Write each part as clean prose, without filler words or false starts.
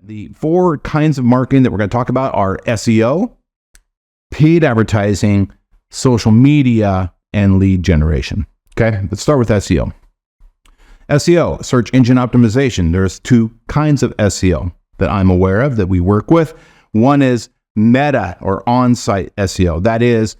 The 4 kinds of marketing that we're going to talk about are SEO, paid advertising, social media, and lead generation. Okay, let's start with SEO. SEO, search engine optimization. There's 2 kinds of SEO that I'm aware of that we work with. One is meta or on-site SEO. That is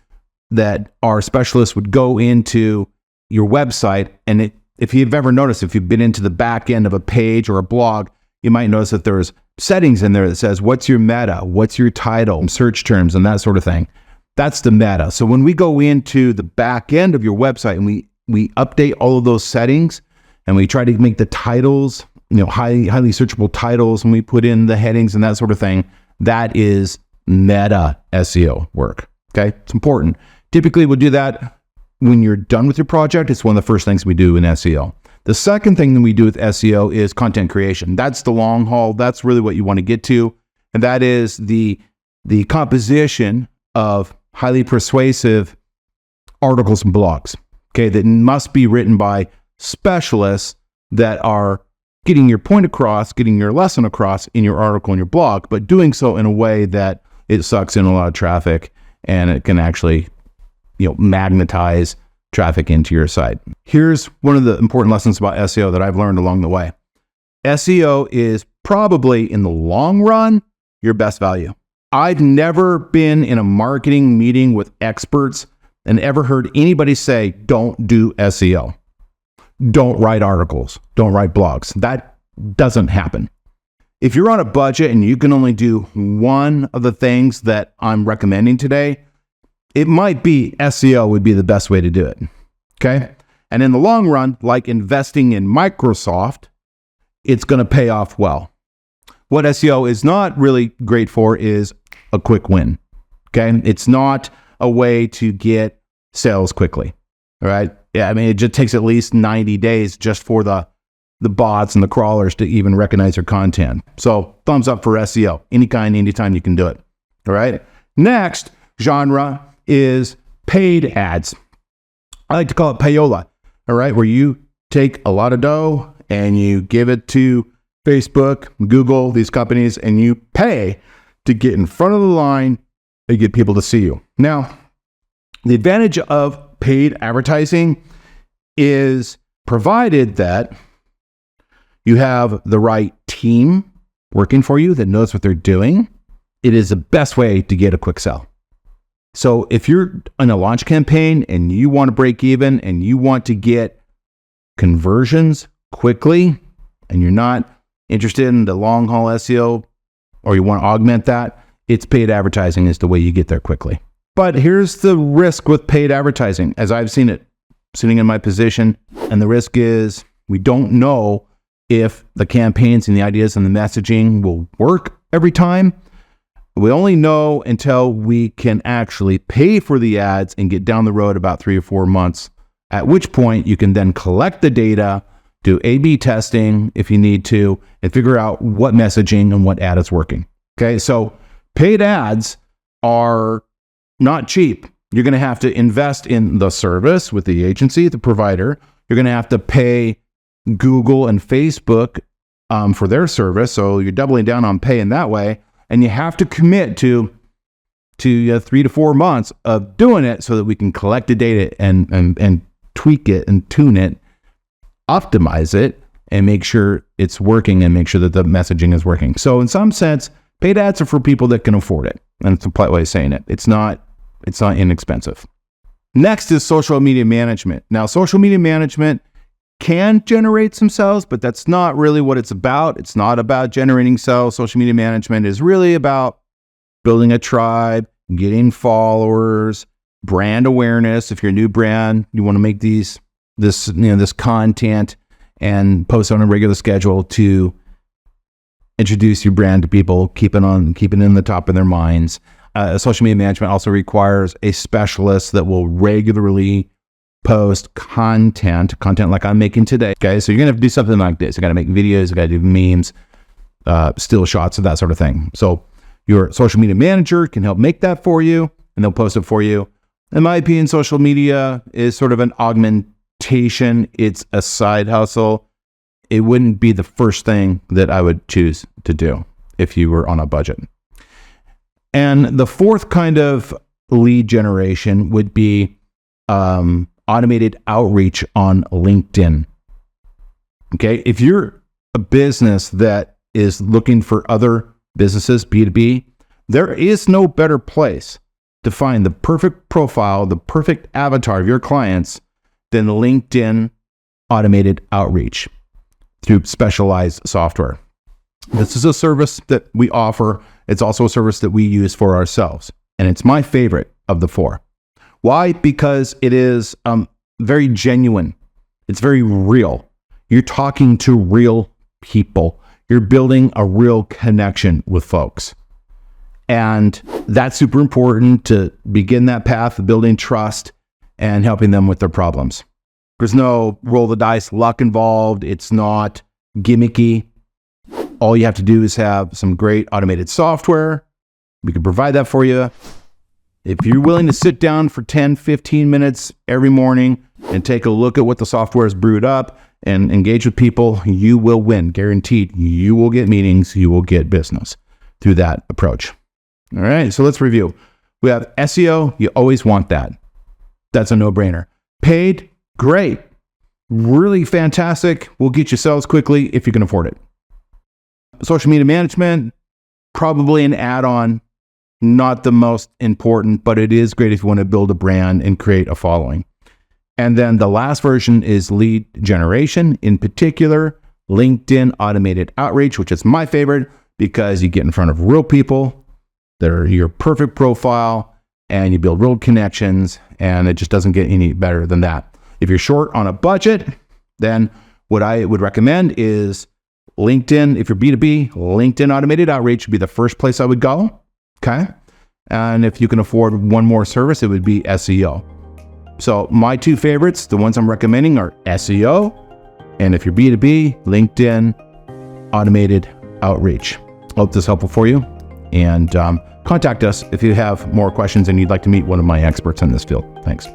that our specialists would go into your website, and if you've ever noticed, if you've been into the back end of a page or a blog, you might notice that there's settings in there that says, what's your meta, what's your title, search terms, and that sort of thing. That's the meta. So when we go into the back end of your website and we update all of those settings, and we try to make the titles, highly searchable titles, and we put in the headings and that sort of thing, that is meta SEO work. Okay, it's important. Typically, we'll do that when you're done with your project. It's one of the first things we do in SEO. The second thing that we do with SEO is content creation. That's the long haul. That's really what you want to get to. And that is the composition of highly persuasive articles and blogs, okay, that must be written by specialists that are getting your point across, getting your lesson across in your article and your blog, but doing so in a way that it sucks in a lot of traffic and it can actually, magnetize traffic into your site. Here's one of the important lessons about SEO that I've learned along the way. SEO is probably, in the long run, your best value. I've never been in a marketing meeting with experts and ever heard anybody say, don't do SEO. Don't write articles. Don't write blogs. That doesn't happen. If you're on a budget and you can only do one of the things that I'm recommending today, it might be SEO would be the best way to do it. Okay? And in the long run, like investing in Microsoft, it's going to pay off well. What SEO is not really great for is a quick win. Okay? It's not a way to get sales quickly. All right? Yeah, I mean, it just takes at least 90 days just for the bots and the crawlers to even recognize your content. So thumbs up for SEO. Any kind, anytime you can do it. All right? Next genre is paid ads. I like to call it payola. All right? Where you take a lot of dough and you give it to Facebook, Google, these companies, and you pay to get in front of the line and get people to see you. Now, the advantage of paid advertising is provided that you have the right team working for you that knows what they're doing, it is the best way to get a quick sell. So if you're in a launch campaign and you want to break even and you want to get conversions quickly and you're not interested in the long haul SEO or you want to augment that, it's paid advertising is the way you get there quickly. But here's the risk with paid advertising, as I've seen it sitting in my position. And the risk is we don't know if the campaigns and the ideas and the messaging will work every time. We only know until we can actually pay for the ads and get down the road about 3 or 4 months, at which point you can then collect the data, do A/B testing if you need to, and figure out what messaging and what ad is working. Okay, so paid ads are not cheap. You're going to have to invest in the service with the agency, the provider. You're going to have to pay Google and Facebook for their service. So you're doubling down on pay in that way. And you have to commit to 3 to 4 months of doing it so that we can collect the data and tweak it and tune it, optimize it, and make sure it's working and make sure that the messaging is working. So in some sense, paid ads are for people that can afford it. And it's a polite way of saying it. It's not inexpensive. Next is social media management. Now, social media management can generate some sales, but that's not really what it's about. It's not about generating sales. Social media management is really about building a tribe, getting followers, brand awareness. If you're a new brand, you want to make this content and post on a regular schedule to introduce your brand to people, keep it in the top of their minds. Social media management also requires a specialist that will regularly post content like I'm making today. Okay, so you're gonna have to do something like this. You got to make videos, you got to do memes, still shots, of that sort of thing. So your social media manager can help make that for you, and they'll post it for you. In my opinion, social media is sort of an augmentation. It's a side hustle. It wouldn't be the first thing that I would choose to do. if you were on a budget. And the fourth kind of lead generation would be automated outreach on LinkedIn. Okay, if you're a business that is looking for other businesses, B2B, there is no better place to find the perfect profile, the perfect avatar of your clients than LinkedIn automated outreach through specialized software. This is a service that we offer. It's also a service that we use for ourselves. And it's my favorite of the four. Why? Because it is very genuine. It's very real. You're talking to real people. You're building a real connection with folks. And that's super important to begin that path of building trust and helping them with their problems. There's no roll the dice luck involved. It's not gimmicky. All you have to do is have some great automated software. We can provide that for you. If you're willing to sit down for 10, 15 minutes every morning and take a look at what the software has brewed up and engage with people, you will win. Guaranteed. You will get meetings. You will get business through that approach. All right, so let's review. We have SEO. You always want that. That's a no-brainer. Paid, great. Really fantastic. We'll get you sales quickly if you can afford it. Social media management, probably an add-on. Not the most important, but it is great if you want to build a brand and create a following. And then the last version is lead generation, in particular, LinkedIn automated outreach, which is my favorite because you get in front of real people that are your perfect profile and you build real connections, and it just doesn't get any better than that. If you're short on a budget, then what I would recommend is LinkedIn. If you're B2B, LinkedIn automated outreach would be the first place I would go. Okay. And if you can afford one more service, it would be SEO. So my two favorites, the ones I'm recommending, are SEO. And if you're B2B, LinkedIn automated outreach. Hope this is helpful for you. And contact us if you have more questions and you'd like to meet one of my experts in this field. Thanks.